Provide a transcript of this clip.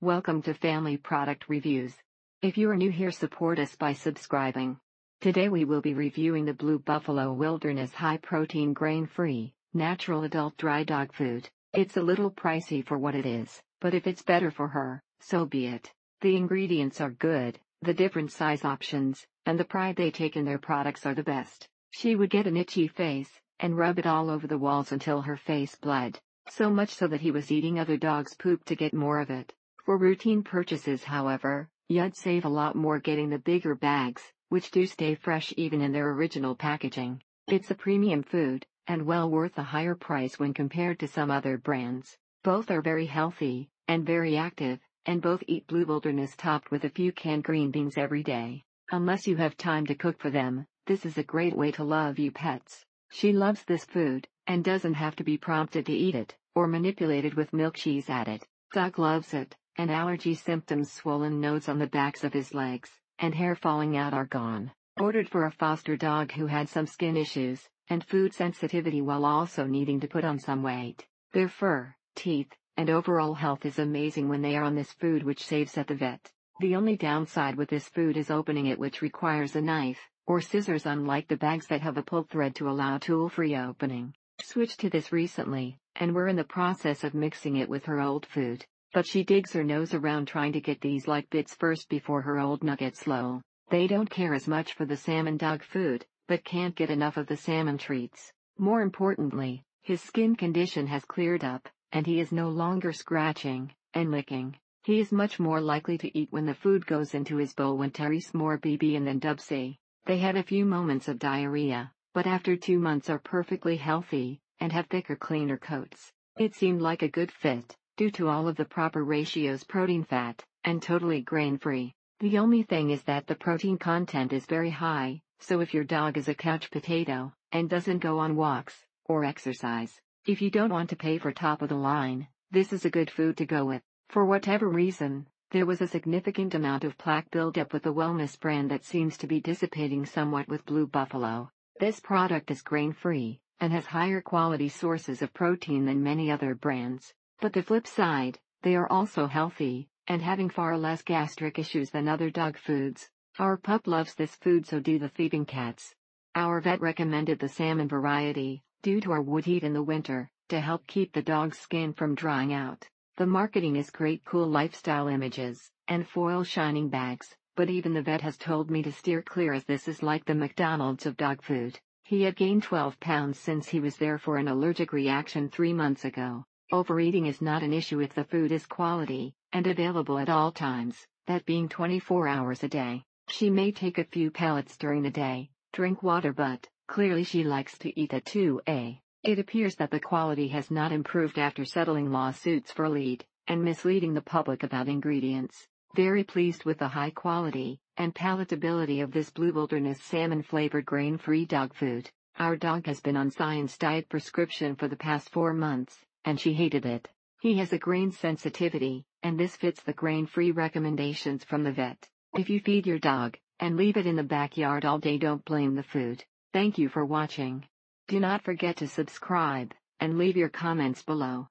Welcome to Family Product Reviews. If you are new here, support us by subscribing. Today we will be reviewing the Blue Buffalo Wilderness High Protein Grain-Free, Natural Adult Dry Dog Food. It's a little pricey for what it is, but if it's better for her, so be it. The ingredients are good, the different size options, and the pride they take in their products are the best. She would get an itchy face, and rub it all over the walls until her face bled. So much so that he was eating other dogs' poop to get more of it. For routine purchases, however, you'd save a lot more getting the bigger bags, which do stay fresh even in their original packaging. It's a premium food, and well worth a higher price when compared to some other brands. Both are very healthy, and very active, and both eat Blue Wilderness topped with a few canned green beans every day. Unless you have time to cook for them, this is a great way to love your pets. She loves this food, and doesn't have to be prompted to eat it, or manipulated with milk cheese added. Doug loves it, and allergy symptoms, swollen nodes on the backs of his legs, and hair falling out are gone. Ordered for a foster dog who had some skin issues, and food sensitivity while also needing to put on some weight. Their fur, teeth, and overall health is amazing when they are on this food, which saves at the vet. The only downside with this food is opening it, which requires a knife, or scissors, unlike the bags that have a pull thread to allow tool-free opening. Switched to this recently, and we're in the process of mixing it with her old food. But she digs her nose around trying to get these like bits first before her old nuggets low. They don't care as much for the salmon dog food, but can't get enough of the salmon treats. More importantly, his skin condition has cleared up, and he is no longer scratching and licking. He is much more likely to eat when the food goes into his bowl when Terry's more BB and then Dubsy. They had a few moments of diarrhea, but after 2 months are perfectly healthy, and have thicker, cleaner coats. It seemed like a good fit, due to all of the proper ratios protein-fat, and totally grain-free. The only thing is that the protein content is very high, so if your dog is a couch potato, and doesn't go on walks, or exercise, if you don't want to pay for top of the line, this is a good food to go with. For whatever reason, there was a significant amount of plaque buildup with the wellness brand that seems to be dissipating somewhat with Blue Buffalo. This product is grain-free, and has higher quality sources of protein than many other brands. But the flip side, they are also healthy, and having far less gastric issues than other dog foods. Our pup loves this food, so do the thieving cats. Our vet recommended the salmon variety, due to our wood heat in the winter, to help keep the dog's skin from drying out. The marketing is great, cool lifestyle images, and foil shining bags, but even the vet has told me to steer clear, as this is like the McDonald's of dog food. He had gained 12 pounds since he was there for an allergic reaction 3 months ago. Overeating is not an issue if the food is quality, and available at all times, that being 24 hours a day. She may take a few pellets during the day, drink water, but clearly she likes to eat at 2 It appears that the quality has not improved after settling lawsuits for lead, and misleading the public about ingredients. Very pleased with the high quality and palatability of this Blue Wilderness salmon-flavored grain-free dog food. Our dog has been on Science Diet prescription for the past 4 months, and she hated it. He has a grain sensitivity, and this fits the grain-free recommendations from the vet. If you feed your dog, and leave it in the backyard all day, don't blame the food. Thank you for watching. Do not forget to subscribe, and leave your comments below.